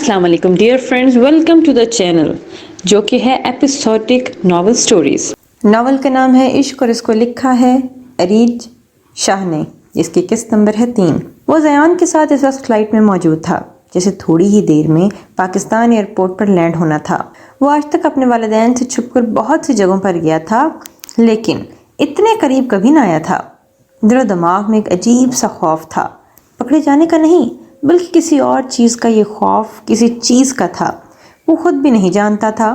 السلام علیکم dear friends, welcome to the channel جو کہ ہے ایپیسوڈک ناول سٹوریز۔ ناول کا نام ہے عشق اور اس کو لکھا ہے ارید شاہ نے، جس کی قسط نمبر ہے 3۔ وہ زیان کے ساتھ اس وقت فلائٹ میں موجود تھا جسے تھوڑی ہی دیر میں پاکستان ایئرپورٹ پر لینڈ ہونا تھا۔ وہ آج تک اپنے والدین سے چھپ کر بہت سی جگہوں پر گیا تھا لیکن اتنے قریب کبھی نہ آیا تھا۔ دل و دماغ میں ایک عجیب سا خوف تھا، پکڑے جانے کا نہیں بلکہ کسی اور چیز کا۔ یہ خوف کسی چیز کا تھا، وہ خود بھی نہیں جانتا تھا۔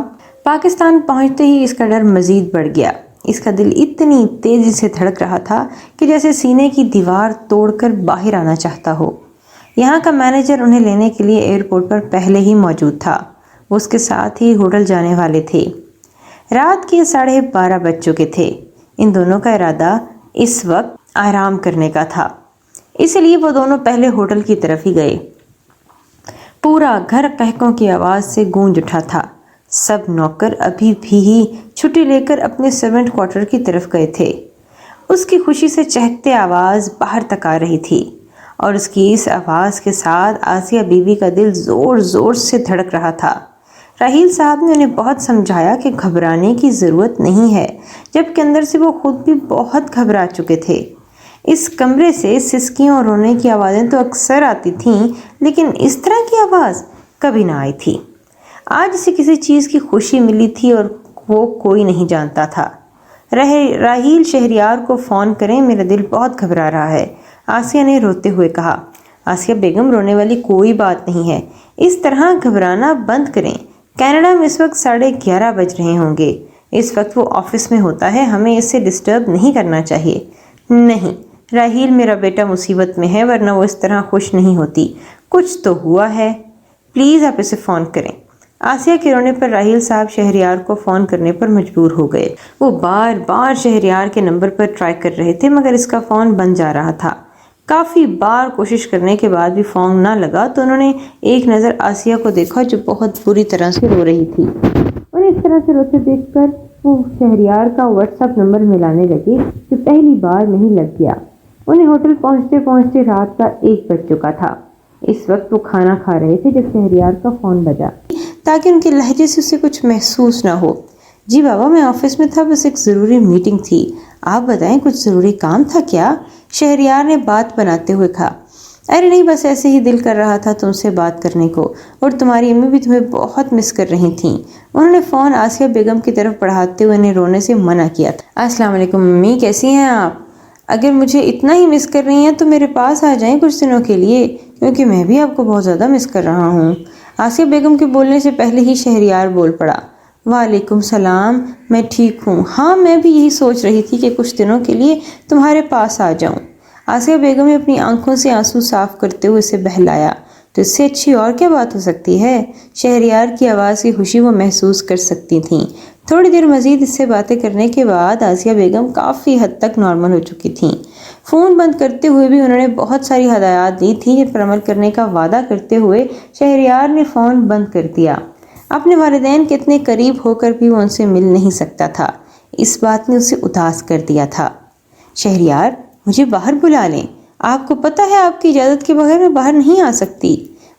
پاکستان پہنچتے ہی اس کا ڈر مزید بڑھ گیا۔ اس کا دل اتنی تیزی سے دھڑک رہا تھا کہ جیسے سینے کی دیوار توڑ کر باہر آنا چاہتا ہو۔ یہاں کا مینیجر انہیں لینے کے لیے ایئرپورٹ پر پہلے ہی موجود تھا۔ وہ اس کے ساتھ ہی ہوٹل جانے والے تھے۔ رات کے 12:30 بج چکے تھے۔ ان دونوں کا ارادہ اس وقت آرام کرنے کا تھا، اس لیے وہ دونوں پہلے ہوٹل کی طرف ہی گئے۔ پورا گھر قہقہوں کی آواز سے گونج اٹھا تھا۔ سب نوکر ابھی بھی ہی چھٹی لے کر اپنے سرونٹ کوارٹر کی طرف گئے تھے۔ اس کی خوشی سے چہکتے آواز باہر تک آ رہی تھی اور اس کی اس آواز کے ساتھ آسیہ بیوی کا دل زور زور سے دھڑک رہا تھا۔ راحیل صاحب نے انہیں بہت سمجھایا کہ گھبرانے کی ضرورت نہیں ہے، جبکہ اندر سے وہ خود بھی بہت گھبرا چکے تھے۔ اس کمرے سے سسکیوں اور رونے کی آوازیں تو اکثر آتی تھیں لیکن اس طرح کی آواز کبھی نہ آئی تھی۔ آج اسے کسی چیز کی خوشی ملی تھی اور وہ کوئی نہیں جانتا تھا۔ راحیل شہریار کو فون کریں، میرا دل بہت گھبرا رہا ہے، آسیہ نے روتے ہوئے کہا۔ آسیہ بیگم، رونے والی کوئی بات نہیں ہے، اس طرح گھبرانا بند کریں۔ کینیڈا میں اس وقت 11:30 بج رہے ہوں گے۔ اس وقت وہ آفس میں ہوتا ہے، ہمیں اسے ڈسٹرب نہیں کرنا چاہیے۔ نہیں راحیل، میرا بیٹا مصیبت میں ہے ورنہ وہ اس طرح خوش نہیں ہوتی۔ کچھ تو ہوا ہے، پلیز آپ اسے فون کریں۔ آسیہ کے رونے پر راحیل صاحب شہریار کو فون کرنے پر مجبور ہو گئے۔ وہ بار بار شہریار کے نمبر پر ٹرائی کر رہے تھے مگر اس کا فون بند جا رہا تھا۔ کافی بار کوشش کرنے کے بعد بھی فون نہ لگا تو انہوں نے ایک نظر آسیہ کو دیکھا جو بہت بری طرح سے رو رہی تھی۔ انہیں اس طرح سے روتے دیکھ کر وہ شہریار کا واٹس ایپ نمبر ملانے لگے جو پہلی بار نہیں لگ گیا۔ انہیں ہوٹل پہنچتے پہنچتے رات کا 1 بج چکا تھا۔ اس وقت وہ کھانا کھا رہے تھے جب شہریار کا فون بجا تاکہ ان کے لہجے سے اسے کچھ محسوس نہ ہو۔ جی بابا، میں آفس میں تھا، بس ایک ضروری میٹنگ تھی۔ آپ بتائیں، کچھ ضروری کام تھا کیا؟ شہریار نے بات بناتے ہوئے کہا۔ ارے نہیں، بس ایسے ہی دل کر رہا تھا تم سے بات کرنے کو، اور تمہاری امی بھی تمہیں بہت مس کر رہی تھیں۔ انہوں نے فون آسیہ بیگم کی طرف بڑھاتے ہوئے انہیں رونے سے منع کیا تھا۔ السلام علیکم امی، کیسی ہیں آپ؟ اگر مجھے اتنا ہی مس کر رہی ہیں تو میرے پاس آ جائیں کچھ دنوں کے لیے، کیونکہ میں بھی آپ کو بہت زیادہ مس کر رہا ہوں۔ آسیہ بیگم کے بولنے سے پہلے ہی شہریار بول پڑا۔ وعلیکم السلام، میں ٹھیک ہوں۔ ہاں، میں بھی یہی سوچ رہی تھی کہ کچھ دنوں کے لیے تمہارے پاس آ جاؤں۔ آسیہ بیگم نے اپنی آنکھوں سے آنسو صاف کرتے ہوئے اسے بہلایا۔ تو اس سے اچھی اور کیا بات ہو سکتی ہے؟ شہریار کی آواز کی خوشی وہ محسوس کر سکتی تھیں۔ تھوڑی دیر مزید اس سے باتیں کرنے کے بعد آسیہ بیگم کافی حد تک نارمل ہو چکی تھیں۔ فون بند کرتے ہوئے بھی انہوں نے بہت ساری ہدایات دی تھیں جن پر عمل کرنے کا وعدہ کرتے ہوئے شہریار نے فون بند کر دیا۔ اپنے والدین کے اتنے قریب ہو کر بھی وہ ان سے مل نہیں سکتا تھا، اس بات نے اسے اداس کر دیا تھا۔ شہریار، مجھے باہر بلا لیں، آپ کو پتہ ہے آپ کی اجازت کے بغیر میں باہر نہیں آ سکتی۔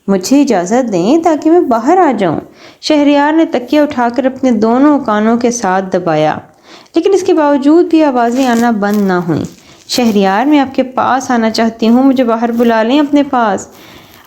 مجھے اجازت دیں تاکہ میں باہر آ جاؤں۔ شہریار نے تکیہ اٹھا کر اپنے دونوں کانوں کے ساتھ دبایا، لیکن اس کے باوجود بھی آوازیں آنا بند نہ ہوئیں۔ شہریار، میں آپ کے پاس آنا چاہتی ہوں، مجھے باہر بلا لیں اپنے پاس۔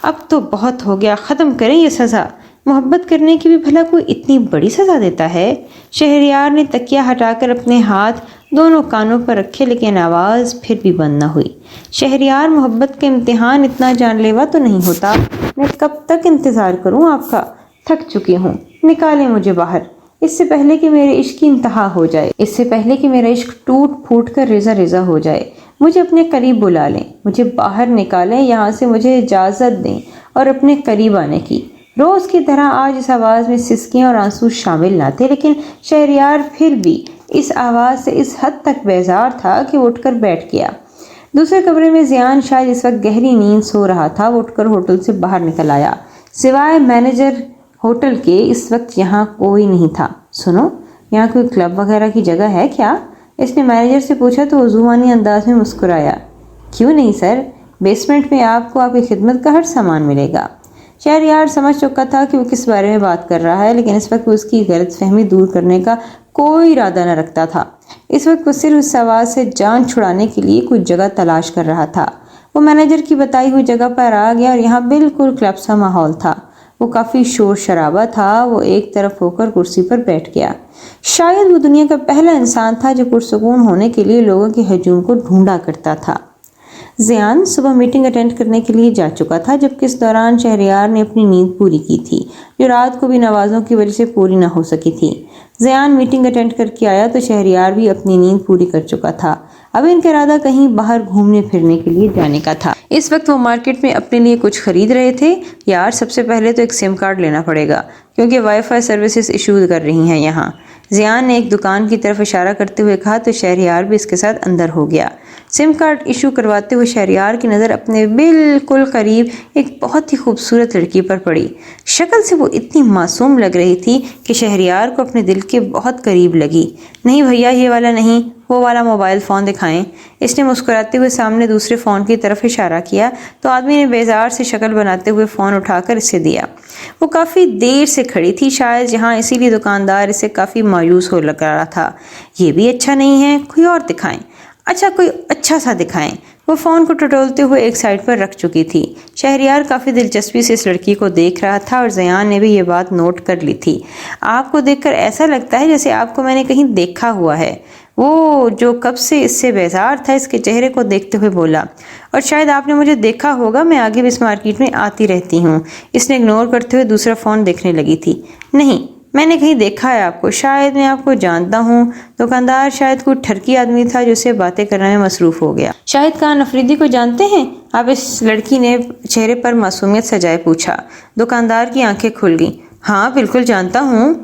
اب تو بہت ہو گیا، ختم کریں یہ سزا۔ محبت کرنے کی بھی بھلا کوئی اتنی بڑی سزا دیتا ہے؟ شہریار نے تکیہ ہٹا کر اپنے ہاتھ دونوں کانوں پر رکھے لیکن آواز پھر بھی بند نہ ہوئی۔ شہریار، محبت کا امتحان اتنا جان لیوا تو نہیں ہوتا، میں کب تک انتظار کروں آپ کا؟ تھک چکی ہوں، نکالیں مجھے باہر، اس سے پہلے کہ میرے عشق کی انتہا ہو جائے، اس سے پہلے کہ میرا عشق ٹوٹ پھوٹ کر ریزہ ریزہ ہو جائے۔ مجھے اپنے قریب بلا لیں، مجھے باہر نکالیں یہاں سے، مجھے اجازت دیں اور اپنے قریب آنے کی۔ روز کی طرح آج اس آواز میں سسکیاں اور آنسو شامل نہ تھے لیکن شہریار پھر بھی اس آواز سے اس حد تک بیزار تھا کہ وہ اٹھ کر بیٹھ گیا۔ دوسرے کمرے میں زیان شاید اس وقت گہری نیند سو رہا تھا۔ وہ اٹھ کر ہوٹل سے باہر نکل آیا۔ سوائے مینیجر ہوٹل کے اس وقت یہاں کوئی نہیں تھا۔ سنو، یہاں کوئی کلب وغیرہ کی جگہ ہے کیا؟ اس نے مینیجر سے پوچھا تو وہ زبانی انداز میں مسکرایا۔ کیوں نہیں سر، بیسمنٹ میں آپ کو آپ کی خدمت کا ہر سامان ملے گا۔ شہریار سمجھ چکا تھا کہ وہ کس بارے میں بات کر رہا ہے، لیکن اس وقت وہ اس کی غلط فہمی دور کرنے کا کوئی ارادہ نہ رکھتا تھا۔ اس وقت وہ صرف اس آواز سے جان چھڑانے کے لیے کچھ جگہ تلاش کر رہا تھا۔ وہ مینیجر کی بتائی ہوئی جگہ پر آ گیا اور یہاں بالکل کلب سا ماحول تھا۔ وہ کافی شور شرابہ تھا۔ وہ ایک طرف ہو کر کرسی پر بیٹھ گیا۔ شاید وہ دنیا کا پہلا انسان تھا جو پرسکون ہونے کے لیے لوگوں کے ہجوم کو ڈھونڈا کرتا تھا۔ زیان صبح میٹنگ اٹینڈ کرنے کے لیے جا چکا تھا، جبکہ اس دوران شہریار نے اپنی نیند پوری کی تھی، جو رات کو بھی نوازوں کی وجہ سے پوری نہ ہو سکی تھی۔ زیان میٹنگ اٹینڈ کر کے آیا تو شہریار بھی اپنی نیند پوری کر چکا تھا۔ اب ان کا ارادہ کہیں باہر گھومنے پھرنے کے لیے جانے کا تھا۔ اس وقت وہ مارکیٹ میں اپنے لیے کچھ خرید رہے تھے۔ یار، سب سے پہلے تو ایک سم کارڈ لینا پڑے گا، کیونکہ وائی فائی سروسز ایشو کر رہی ہیں یہاں۔ زیان نے ایک دکان کی طرف اشارہ کرتے ہوئے کہا تو شہریار بھی اس کے ساتھ اندر ہو گیا۔ سم کارڈ ایشو کرواتے ہوئے شہریار کی نظر اپنے بالکل قریب ایک بہت ہی خوبصورت لڑکی پر پڑی۔ شکل سے وہ اتنی معصوم لگ رہی تھی کہ شہریار کو اپنے دل کے بہت قریب لگی۔ نہیں بھیا، یہ والا نہیں، وہ والا موبائل فون دکھائیں۔ اس نے مسکراتے ہوئے سامنے دوسرے فون کی طرف اشارہ کیا تو آدمی نے بیزار سے شکل بناتے ہوئے فون اٹھا کر اسے دیا۔ وہ کافی دیر سے کھڑی تھی شاید جہاں، اسی لیے دکاندار اسے کافی مایوس ہو لگ رہا تھا۔ یہ بھی اچھا نہیں ہے، کوئی اور دکھائیں۔ اچھا، کوئی اچھا سا دکھائیں۔ وہ فون کو ٹٹولتے ہوئے ایک سائڈ پر رکھ چکی تھی۔ شہریار کافی دلچسپی سے اس لڑکی کو دیکھ رہا تھا اور زیان نے بھی یہ بات نوٹ کر لی تھی۔ آپ کو دیکھ کر ایسا لگتا ہے جیسے آپ کو میں نے کہیں دیکھا ہوا ہے، وہ جو کب سے اس سے بیزار تھا اس کے چہرے کو دیکھتے ہوئے بولا۔ اور شاید آپ نے مجھے دیکھا ہوگا، میں آگے بھی اس مارکیٹ میں آتی رہتی ہوں۔ اس نے اگنور کرتے ہوئے دوسرا فون دیکھنے لگی تھی۔ نہیں، میں نے کہیں دیکھا ہے آپ کو، شاید میں آپ کو جانتا ہوں۔ دکاندار شاید کوئی ٹھرکی آدمی تھا جو اسے باتیں کرنے میں مصروف ہو گیا۔ شاہد خان افریدی کو جانتے ہیں آپ؟ اس لڑکی نے چہرے پر معصومیت سجائے پوچھا۔ دکاندار کی آنکھیں کھل گئیں۔ ہاں بالکل جانتا ہوں۔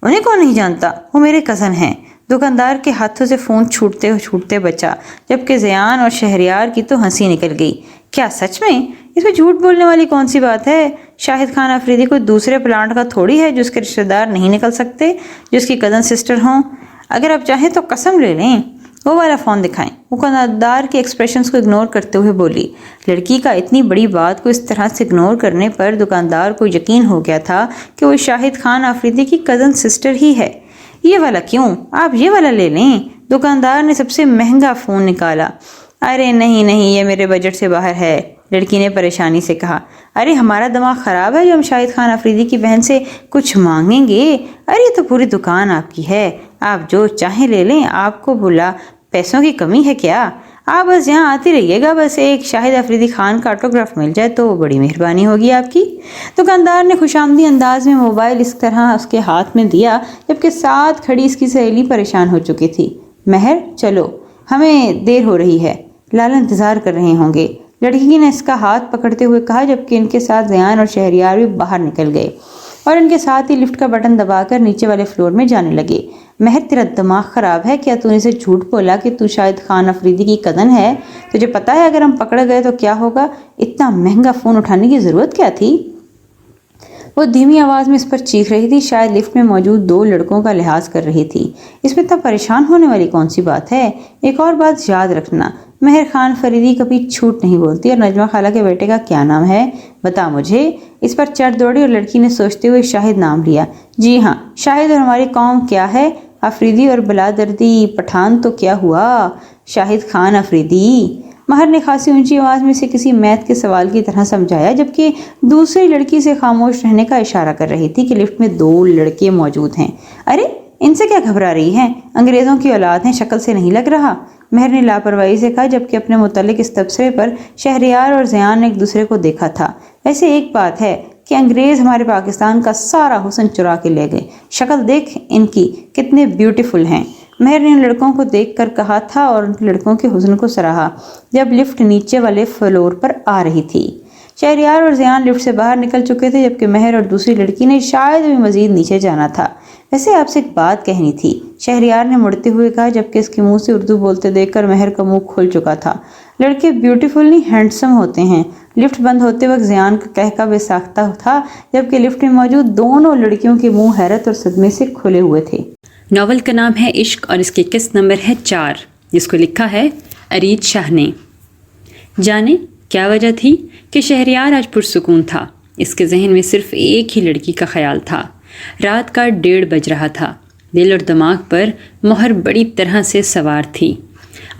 انہیں کون نہیں جانتا، وہ میرے کزن ہیں۔ دکاندار کے ہاتھوں سے فون چھوٹتے بچا، جبکہ زیان اور شہریار کی تو ہنسی نکل گئی۔ کیا سچ میں؟ اس میں جھوٹ بولنے والی کون سی بات ہے؟ شاہد خان افریدی کوئی دوسرے پلانٹ کا تھوڑی ہے جو اس کے رشتہ دار نہیں نکل سکتے، جو اس کی کزن سسٹر ہوں۔ اگر آپ چاہیں تو قسم لے لیں۔ وہ والا فون دکھائیں۔ دکاندار کے ایکسپریشنز کو اگنور کرتے ہوئے بولی۔ لڑکی کا اتنی بڑی بات کو اس طرح سے اگنور کرنے پر دکاندار کو یقین ہو گیا تھا کہ وہ شاہد خان افریدی کی کزن سسٹر ہی ہے۔ یہ والا کیوں؟ آپ یہ والا لے لیں۔ دکاندار نے سب سے مہنگا فون نکالا۔ ارے نہیں، یہ میرے بجٹ سے باہر ہے، لڑکی نے پریشانی سے کہا۔ ارے ہمارا دماغ خراب ہے جو ہم شاہد خان افریدی کی بہن سے کچھ مانگیں گے؟ ارے یہ تو پوری دکان آپ کی ہے، آپ جو چاہیں لے لیں، آپ کو بولا پیسوں کی کمی ہے کیا؟ آپ بس یہاں آتی رہیے گا، بس ایک شاہد افریدی خان کا آٹوگراف مل جائے تو بڑی مہربانی ہوگی آپ کی۔ دکاندار نے خوشامدی انداز میں موبائل اس طرح اس کے ہاتھ میں دیا، جبکہ ساتھ کھڑی اس کی سہیلی پریشان ہو چکی تھی۔ مہر، چلو، ہمیں دیر ہو رہی ہے، لال انتظار کر رہے ہوں گے، لڑکی نے اس کا ہاتھ پکڑتے ہوئے کہا، جبکہ ان کے ساتھ زیان اور شہریار بھی باہر نکل گئے اور ان کے ساتھ ہی لفٹ کا بٹن دبا کر نیچے والے فلور میں جانے لگے۔ مہر، تیرا دماغ خراب ہے کیا؟ تو نے اسے جھوٹ بولا کہ تو شاہد خان افریدی کی کزن ہے؟ تجھے پتا ہے اگر ہم پکڑ گئے تو کیا ہوگا؟ اتنا مہنگا فون اٹھانے کی ضرورت کیا تھی؟ وہ دھیمی آواز میں اس پر چیخ رہی تھی، شاید لفٹ میں موجود 2 لڑکوں کا لحاظ کر رہی تھی۔ اس میں اتنا پریشان ہونے والی کون سی بات ہے؟ ایک اور بات یاد رکھنا، مہر خان فریدی کبھی جھوٹ نہیں بولتی۔ اور نجمہ خالہ کے بیٹے کا کیا نام ہے؟ بتا مجھے۔ اس پر چڑھ دوڑی اور لڑکی نے سوچتے ہوئے شاہد نام لیا۔ جی ہاں، شاہد، اور ہماری قوم کیا ہے؟ افریدی اور بلادردی پٹھان تو کیا ہوا؟ شاہد خان افریدی۔ مہر نے خاصی اونچی آواز میں اسے کسی میتھ کے سوال کی طرح سمجھایا، جبکہ دوسری لڑکی سے خاموش رہنے کا اشارہ کر رہی تھی کہ لفٹ میں 2 لڑکے موجود ہیں۔ ارے ان سے کیا گھبرا رہی ہیں؟ انگریزوں کی اولاد ہیں، شکل سے نہیں لگ رہا، مہر نے لاپرواہی سے کہا، جبکہ اپنے متعلق اس تبصرے پر شہریار اور زیان نے ایک دوسرے کو دیکھا تھا۔ ویسے ایک بات ہے کہ انگریز ہمارے پاکستان کا سارا حسن چرا کے لے گئے، شکل دیکھ ان کی کتنے بیوٹیفل ہیں، مہر نے ان لڑکوں کو دیکھ کر کہا تھا اور ان لڑکوں کے حسن کو سراہا جب لفٹ نیچے والے فلور پر آ رہی تھی۔ شہریار اور زیان لفٹ سے باہر نکل چکے تھے، جبکہ مہر اور دوسری لڑکی نے شاید بھی مزید نیچے جانا تھا۔ ویسے آپ سے ایک بات کہنی تھی، شہریار نے مڑتے ہوئے کہا، جبکہ اس کے منہ سے اردو بولتے دیکھ کر مہر کا منہ کھل چکا تھا۔ لڑکے بیوٹیفل نہیں، ہینڈسم ہوتے ہیں۔ لفٹ بند ہوتے وقت زیان کا کہکا بے ساختہ تھا، جبکہ لفٹ میں موجود دونوں لڑکیوں کے منہ حیرت اور صدمے سے کھلے ہوئے تھے۔ ناول کا نام ہے عشق اور اس کی قسط نمبر ہے 4، جس کو لکھا ہے ارید شاہ نے۔ جانے کیا وجہ تھی کہ شہریار آج پرسکون تھا۔ اس کے ذہن میں صرف ایک ہی لڑکی کا خیال تھا۔ رات کا 1:30 بج رہا تھا۔ دل اور دماغ پر مہر بڑی طرح سے سوار تھی۔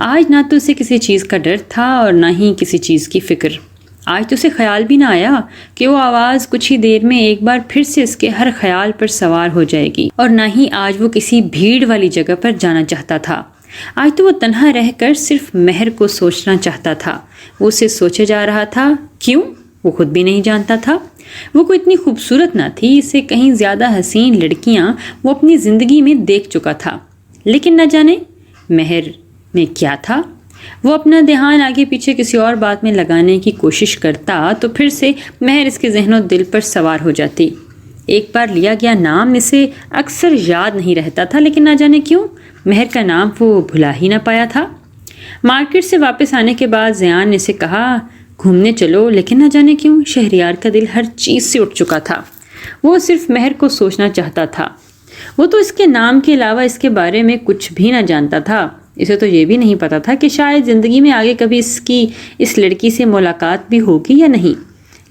آج نہ تو اسے کسی چیز کا ڈر تھا اور نہ ہی کسی چیز کی فکر۔ آج تو اسے خیال بھی نہ آیا کہ وہ آواز کچھ ہی دیر میں ایک بار پھر سے اس کے ہر خیال پر سوار ہو جائے گی، اور نہ ہی آج وہ کسی بھیڑ والی جگہ پر جانا چاہتا تھا۔ آج تو وہ تنہا رہ کر صرف مہر کو سوچنا چاہتا تھا۔ وہ اسے سوچے جا رہا تھا۔ کیوں؟ وہ خود بھی نہیں جانتا تھا۔ وہ کوئی اتنی خوبصورت نہ تھی، اس سے کہیں زیادہ حسین لڑکیاں وہ اپنی زندگی میں دیکھ چکا تھا، لیکن نہ جانے مہر میں کیا تھا۔ وہ اپنا دھیان آگے پیچھے کسی اور بات میں لگانے کی کوشش کرتا تو پھر سے مہر اس کے ذہن و دل پر سوار ہو جاتی۔ ایک بار لیا گیا نام اسے اکثر یاد نہیں رہتا تھا، لیکن نہ جانے کیوں مہر کا نام وہ بھلا ہی نہ پایا تھا۔ مارکیٹ سے واپس آنے کے بعد زیان نے اسے کہا گھومنے چلو، لیکن نہ جانے کیوں شہریار کا دل ہر چیز سے اٹھ چکا تھا۔ وہ صرف مہر کو سوچنا چاہتا تھا۔ وہ تو اس کے نام کے علاوہ اس کے بارے میں کچھ بھی نہ جانتا تھا۔ اسے تو یہ بھی نہیں پتا تھا کہ شاید زندگی میں آگے کبھی اس لڑکی سے ملاقات بھی ہوگی یا نہیں،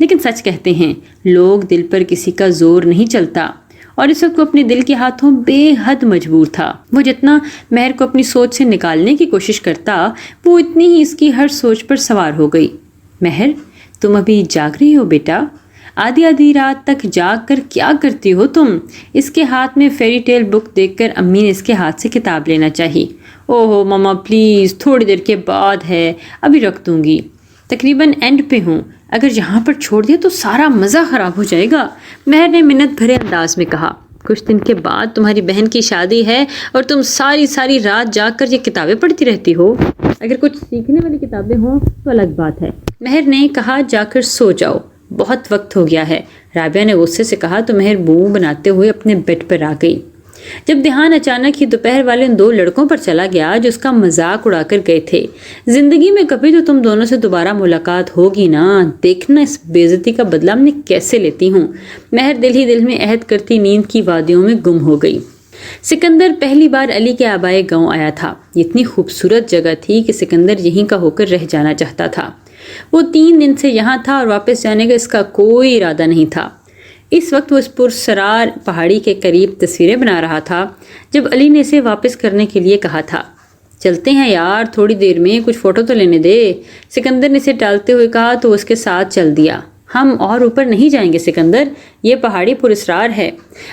لیکن سچ کہتے ہیں لوگ دل پر کسی کا زور نہیں چلتا، اور اس وقت وہ اپنے دل کے ہاتھوں بے حد مجبور تھا۔ وہ جتنا مہر کو اپنی سوچ سے نکالنے کی کوشش کرتا، وہ اتنی ہی اس کی ہر سوچ پر سوار ہو گئی۔ مہر، تم ابھی جاگ رہی ہو بیٹا؟ آدھی رات تک جاگ کر کیا کرتی ہو تم؟ اس کے ہاتھ میں فیری ٹیل بک دیکھ کر امی نے اس کے ہاتھ سے کتاب لینا چاہی۔ اوہو ماما پلیز، تھوڑی دیر کے بعد ہے، ابھی رکھ دوں گی، تقریباً اینڈ پہ ہوں، اگر یہاں پر چھوڑ دیا تو سارا مزہ خراب ہو جائے گا، مہر نے منت بھرے انداز میں کہا۔ کچھ دن کے بعد تمہاری بہن کی شادی ہے اور تم ساری رات جاگ کر یہ کتابیں پڑھتی رہتی ہو۔ اگر کچھ سیکھنے والی کتابیں ہوں تو الگ بات ہے۔ مہر نے کہا جا کر سو جاؤ، بہت وقت ہو گیا ہے۔ رابعہ نے غصے سے کہا تو مہر بوں بناتے ہوئے اپنے بیڈ پر آ گئی۔ جب دھیان اچانک ہی دوپہر والے ان 2 لڑکوں پر چلا گیا جو اس کا مذاق اڑا کر گئے تھے۔ زندگی میں کبھی تو تم دونوں سے دوبارہ ملاقات ہوگی نا، دیکھنا اس بے عزتی کا بدلہ میں کیسے لیتی ہوں۔ مہر دل ہی دل میں عہد کرتی نیند کی وادیوں میں گم ہو گئی۔ سکندر پہلی بار علی کے آبائے گاؤں آیا تھا۔ یہ اتنی خوبصورت جگہ تھی کہ سکندر یہیں کا ہو کر رہ جانا چاہتا تھا۔ وہ 3 دن سے یہاں تھا اور واپس جانے کا اس کا کوئی ارادہ نہیں تھا۔ اس وقت وہ اس پرسرار پہاڑی کے قریب تصویریں بنا رہا تھا جب علی نے اسے واپس کرنے کے لیے کہا تھا۔ چلتے ہیں یار، تھوڑی دیر میں کچھ فوٹو تو لینے دے۔ سکندر نے اسے ٹالتے ہوئے کہا تو اس کے ساتھ چل دیا۔ ہم اور اوپر نہیں جائیں گے سکندر، یہ پہاڑی پراسرار ہے،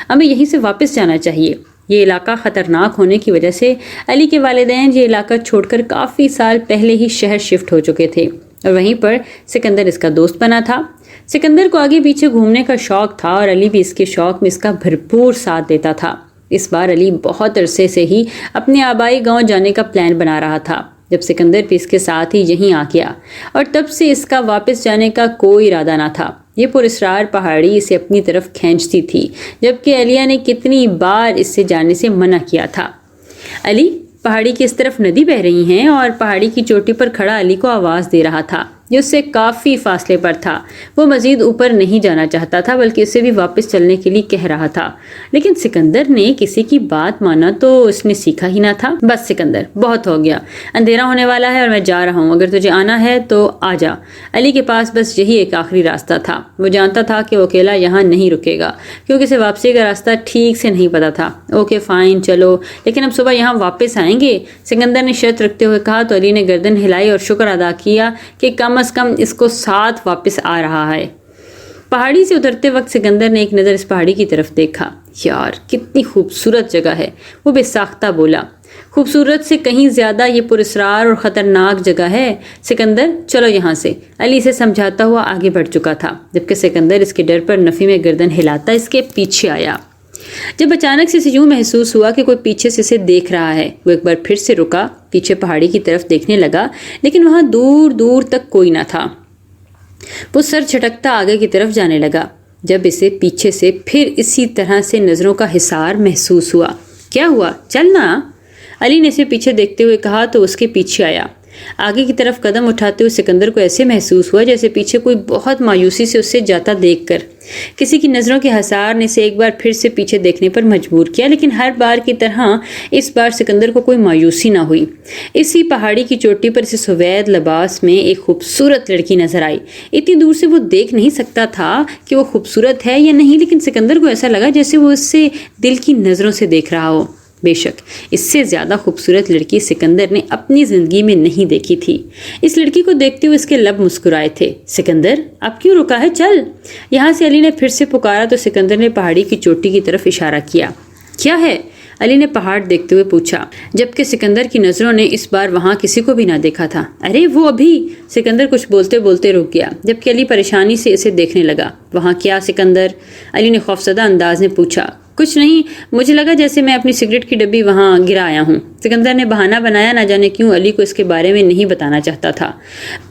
ہمیں یہیں سے واپس جانا چاہیے۔ یہ علاقہ خطرناک ہونے کی وجہ سے علی کے والدین یہ علاقہ چھوڑ کر کافی سال پہلے ہی شہر شفٹ ہو چکے تھے، اور وہیں پر سکندر اس کا دوست بنا تھا۔ سکندر کو آگے پیچھے گھومنے کا شوق تھا اور علی بھی اس کے شوق میں اس کا بھرپور ساتھ دیتا تھا۔ اس بار علی بہت عرصے سے ہی اپنے آبائی گاؤں جانے کا پلان بنا رہا تھا، جب سکندر بھی اس کے ساتھ ہی یہیں آ گیا، اور تب سے اس کا واپس جانے کا کوئی ارادہ نہ تھا۔ یہ پراسرار پہاڑی اسے اپنی طرف کھینچتی تھی، جبکہ علیہ نے کتنی بار اس سے جانے سے منع کیا تھا۔ علی، پہاڑی کی اس طرف ندی بہ رہی ہیں، اور پہاڑی کی چوٹی پر کھڑا علی کو آواز دے رہا تھا جو اس سے کافی فاصلے پر تھا۔ وہ مزید اوپر نہیں جانا چاہتا تھا بلکہ اسے بھی واپس چلنے کے لیے کہہ رہا تھا، لیکن سکندر نے کسی کی بات مانا تو اس نے سیکھا ہی نہ تھا۔ بس سکندر، بہت ہو گیا، اندھیرا ہونے والا ہے اور میں جا رہا ہوں، اگر تجھے آنا ہے تو آ جا۔ علی کے پاس بس یہی ایک آخری راستہ تھا۔ وہ جانتا تھا کہ وہ اکیلا یہاں نہیں رکے گا کیونکہ اسے واپسی کا راستہ ٹھیک سے نہیں پتا تھا۔ اوکے فائن، چلو، لیکن اب صبح یہاں واپس آئیں گے، سکندر نے شرط رکھتے ہوئے کہا تو علی نے گردن ہلائی اور شکر ادا کیا کہ کم از کم اس کو ساتھ واپس آ رہا ہے۔ پہاڑی سے اترتے وقت سکندر نے ایک نظر اس پہاڑی کی طرف دیکھا۔ یار کتنی خوبصورت جگہ ہے، وہ بے ساختہ بولا۔ خوبصورت سے کہیں زیادہ یہ پراسرار اور خطرناک جگہ ہے۔ سکندر، چلو یہاں سے، علی سے سمجھاتا ہوا آگے بڑھ چکا تھا، جبکہ سکندر اس کے ڈر پر نفی میں گردن ہلاتا اس کے پیچھے آیا۔ جب اچانک سے اسے یوں محسوس ہوا کہ کوئی پیچھے سے اسے دیکھ رہا ہے، وہ ایک بار پھر سے رکا، پیچھے پہاڑی کی طرف دیکھنے لگا، لیکن وہاں دور دور تک کوئی نہ تھا۔ وہ سر جھٹکتا آگے کی طرف جانے لگا، جب اسے پیچھے سے پھر اسی طرح سے نظروں کا حصار محسوس ہوا۔ کیا ہوا؟ چلنا، علی نے اسے پیچھے دیکھتے ہوئے کہا تو اس کے پیچھے آیا۔ آگے کی طرف قدم اٹھاتے ہوئے سکندر کو ایسے محسوس ہوا جیسے پیچھے کوئی بہت مایوسی سے اسے جاتا دیکھ کر کسی کی نظروں کے حصار نے اسے ایک بار پھر سے پیچھے دیکھنے پر مجبور کیا، لیکن ہر بار کی طرح اس بار سکندر کو کوئی مایوسی نہ ہوئی۔ اسی پہاڑی کی چوٹی پر اسے سفید لباس میں ایک خوبصورت لڑکی نظر آئی۔ اتنی دور سے وہ دیکھ نہیں سکتا تھا کہ وہ خوبصورت ہے یا نہیں، لیکن سکندر کو ایسا لگا جیسے وہ اس سے دل کی نظروں سے دیکھ رہا ہو۔ بے شک اس سے زیادہ خوبصورت لڑکی سکندر نے اپنی زندگی میں نہیں دیکھی تھی۔ اس لڑکی کو دیکھتے ہوئے اس کے لب مسکرائے تھے۔ سکندر اب کیوں رکا ہے، چل۔ یہاں سے علی نے پھر سے پکارا تو سکندر نے پہاڑی کی چوٹی کی طرف اشارہ کیا۔ کیا ہے؟ علی نے پہاڑ دیکھتے ہوئے پوچھا، جبکہ سکندر کی نظروں نے اس بار وہاں کسی کو بھی نہ دیکھا تھا۔ ارے وہ ابھی، سکندر کچھ بولتے بولتے رک گیا، جبکہ علی پریشانی سے اسے دیکھنے لگا۔ وہاں کیا سکندر؟ علی نے خوفزدہ انداز میں پوچھا۔ کچھ نہیں، مجھے لگا جیسے میں اپنی سگریٹ کی ڈبی وہاں گرا آیا ہوں۔ سکندر نے بہانہ بنایا، نہ جانے کیوں علی کو اس کے بارے میں نہیں بتانا چاہتا تھا۔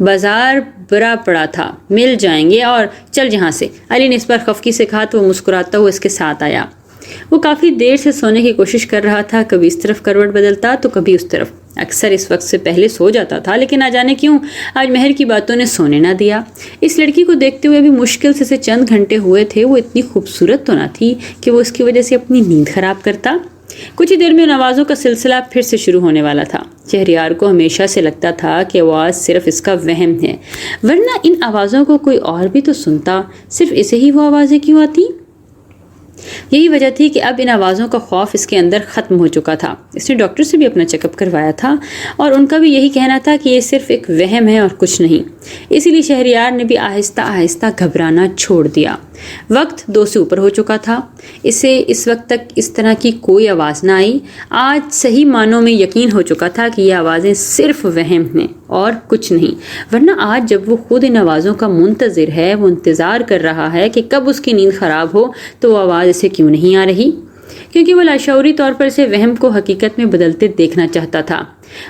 بازار برا پڑا تھا، مل جائیں گے، اور چل جہاں سے۔ علی نے اس پر خفگی سے کہا تو وہ مسکراتا ہوا اس کے ساتھ آیا۔ وہ کافی دیر سے سونے کی کوشش کر رہا تھا، کبھی اس طرف کروٹ بدلتا تو کبھی اس طرف۔ اکثر اس وقت سے پہلے سو جاتا تھا، لیکن نہ جانے کیوں آج مہر کی باتوں نے سونے نہ دیا۔ اس لڑکی کو دیکھتے ہوئے بھی مشکل سے چند گھنٹے ہوئے تھے، وہ اتنی خوبصورت تو نہ تھی کہ وہ اس کی وجہ سے اپنی نیند خراب کرتا۔ کچھ ہی دیر میں ان آوازوں کا سلسلہ پھر سے شروع ہونے والا تھا۔ شہریار کو ہمیشہ سے لگتا تھا کہ آواز صرف اس کا وہم ہے، ورنہ ان آوازوں کو کوئی اور بھی تو سنتا، صرف اسے ہی وہ آوازیں کیوں آتی؟ یہی وجہ تھی کہ اب ان آوازوں کا خوف اس کے اندر ختم ہو چکا تھا۔ اس نے ڈاکٹر سے بھی اپنا چیک اپ کروایا تھا اور ان کا بھی یہی کہنا تھا کہ یہ صرف ایک وہم ہے اور کچھ نہیں۔ اسی لیے شہریار نے بھی آہستہ آہستہ گھبرانا چھوڑ دیا۔ وقت 2 سے اوپر ہو چکا تھا۔ اسے اس وقت تک اس طرح کی کوئی آواز نہ آئی۔ آج صحیح معنوں میں یقین ہو چکا تھا کہ یہ آوازیں صرف وہم ہیں اور کچھ نہیں، ورنہ آج جب وہ خود ان آوازوں کا منتظر ہے، وہ انتظار کر رہا ہے کہ کب اس کی نیند خراب ہو، تو وہ آواز اسے کیوں نہیں آ رہی؟ کیونکہ وہ لاشعوری طور پر اسے وہم کو حقیقت میں بدلتے دیکھنا چاہتا تھا۔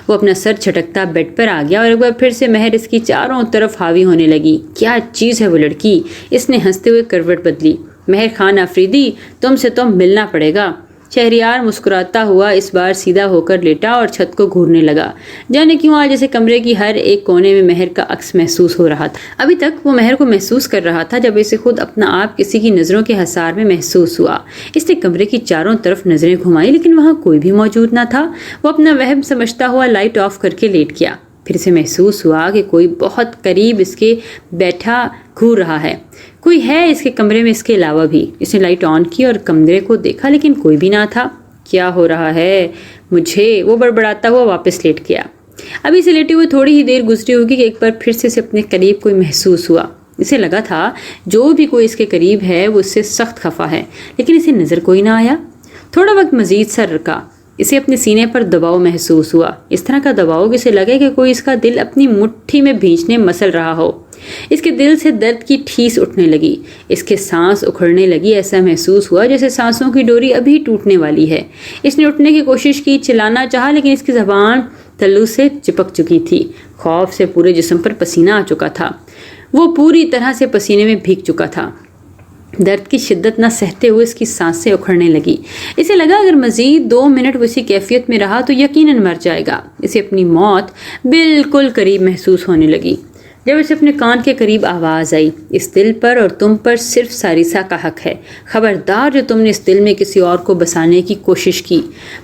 وہ اپنا سر جھٹکتا بیڈ پر آ گیا اور ایک بار پھر سے مہر اس کی چاروں طرف حاوی ہونے لگی۔ کیا چیز ہے وہ لڑکی؟ اس نے ہنستے ہوئے کروٹ بدلی۔ مہر خان آفریدی، تم سے تو ملنا پڑے گا۔ شہریار مسکراتا ہوا اس بار سیدھا ہو کر لیٹا اور چھت کو گھورنے لگا۔ جانے کیوں آج اسے کمرے کی ہر ایک کونے میں مہر کا عکس محسوس ہو رہا تھا۔ ابھی تک وہ مہر کو محسوس کر رہا تھا، جب اسے خود اپنا آپ کسی کی نظروں کے حصار میں محسوس ہوا۔ اس نے کمرے کی چاروں طرف نظریں گھمائی، لیکن وہاں کوئی بھی موجود نہ تھا۔ وہ اپنا وہم سمجھتا ہوا لائٹ آف کر کے لیٹ گیا۔ پھر اسے محسوس ہوا کہ کوئی بہت قریب اس کے بیٹھا گھور رہا ہے۔ کوئی ہے اس کے کمرے میں اس کے علاوہ بھی۔ اس نے لائٹ آن کی اور کمرے کو دیکھا، لیکن کوئی بھی نہ تھا۔ کیا ہو رہا ہے مجھے؟ وہ بڑبڑاتا ہوا واپس لیٹ گیا۔ ابھی سے لیٹے ہوئے تھوڑی ہی دیر گزری ہوگی کہ ایک بار پھر سے اسے اپنے قریب کوئی محسوس ہوا۔ اسے لگا تھا جو بھی کوئی اس کے قریب ہے وہ اس سے سخت خفا ہے، لیکن اسے نظر کوئی نہ آیا۔ تھوڑا وقت مزید سر رکا۔ اسے اپنے سینے پر دباؤ محسوس ہوا، اس طرح کا دباؤ کہ اسے لگے کہ کوئی اس کا دل اپنی مٹھی میں بھینچنے مسل رہا ہو۔ اس کے دل سے درد کی ٹھیس اٹھنے لگی، اس کے سانس اکھڑنے لگی۔ ایسا محسوس ہوا جیسے سانسوں کی ڈوری ابھی ٹوٹنے والی ہے۔ اس نے اٹھنے کی کوشش کی، چلانا چاہا، لیکن اس کی زبان تلو سے چپک چکی تھی۔ خوف سے پورے جسم پر پسینہ آ چکا تھا، وہ پوری طرح سے پسینے میں بھیگ چکا تھا۔ درد کی شدت نہ سہتے ہوئے اس کی سانسیں اکھڑنے لگی۔ اسے لگا اگر مزید 2 منٹ وہ اسی کیفیت میں رہا تو یقیناً مر جائے گا۔ اسے اپنی موت بالکل قریب محسوس ہونے لگی جب اسے اپنے کان کے قریب آواز آئی، اس دل پر اور تم پر صرف ساریسا کا حق ہے۔ خبردار جو تم نے اس دل میں کسی اور کو بسانے کی کوشش کی۔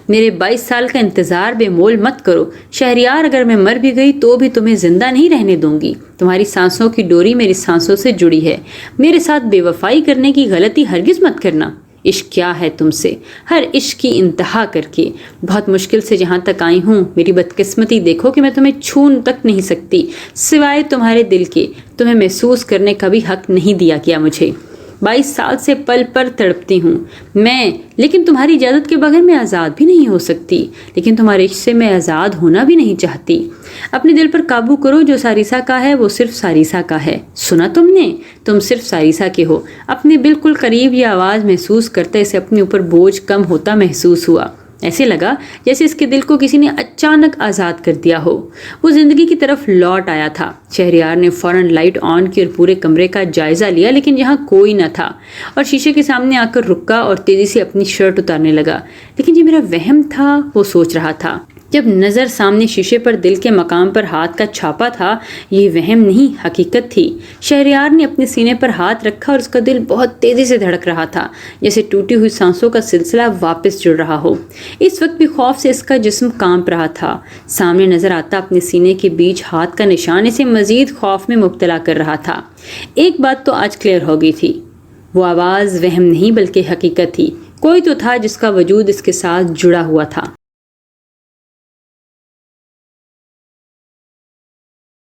میرے 22 سال کا انتظار بے مول مت کرو شہریار، اگر میں مر بھی گئی تو بھی تمہیں زندہ نہیں رہنے دوں گی۔ تمہاری سانسوں کی ڈوری میری سانسوں سے جڑی ہے۔ میرے ساتھ بے وفائی کرنے کی غلطی ہرگز مت کرنا۔ عشق کیا ہے تم سے، ہر عشق کی انتہا کر کے بہت مشکل سے جہاں تک آئی ہوں۔ میری بدقسمتی دیکھو کہ میں تمہیں چھو تک نہیں سکتی سوائے تمہارے دل کے۔ تمہیں محسوس کرنے کا بھی حق نہیں دیا گیا مجھے۔ 22 سال سے پل پر تڑپتی ہوں میں، لیکن تمہاری اجازت کے بغیر میں آزاد بھی نہیں ہو سکتی، لیکن تمہارے عشق سے میں آزاد ہونا بھی نہیں چاہتی۔ اپنے دل پر قابو کرو، جو ساریسا کا ہے وہ صرف ساریسا کا ہے۔ سنا تم نے؟ تم صرف ساریسا کے ہو۔ اپنے بالکل قریب یہ آواز محسوس کرتے اسے اپنے اوپر بوجھ کم ہوتا محسوس ہوا۔ ایسے لگا جیسے اس کے دل کو کسی نے اچانک آزاد کر دیا ہو۔ وہ زندگی کی طرف لوٹ آیا تھا۔ شہریار نے فوراً لائٹ آن کی اور پورے کمرے کا جائزہ لیا، لیکن یہاں کوئی نہ تھا، اور شیشے کے سامنے آ کر رکا اور تیزی سے اپنی شرٹ اتارنے لگا۔ لیکن یہ میرا وہم تھا، وہ سوچ رہا تھا۔ جب نظر سامنے شیشے پر دل کے مقام پر ہاتھ کا چھاپا تھا، یہ وہم نہیں حقیقت تھی۔ شہریار نے اپنے سینے پر ہاتھ رکھا اور اس کا دل بہت تیزی سے دھڑک رہا تھا، جیسے ٹوٹی ہوئی سانسوں کا سلسلہ واپس جڑ رہا ہو۔ اس وقت بھی خوف سے اس کا جسم کانپ رہا تھا۔ سامنے نظر آتا اپنے سینے کے بیچ ہاتھ کا نشان اسے مزید خوف میں مبتلا کر رہا تھا۔ ایک بات تو آج کلیئر ہو گئی تھی، وہ آواز وہم نہیں بلکہ حقیقت تھی۔ کوئی تو تھا جس کا وجود اس کے ساتھ جڑا ہوا تھا۔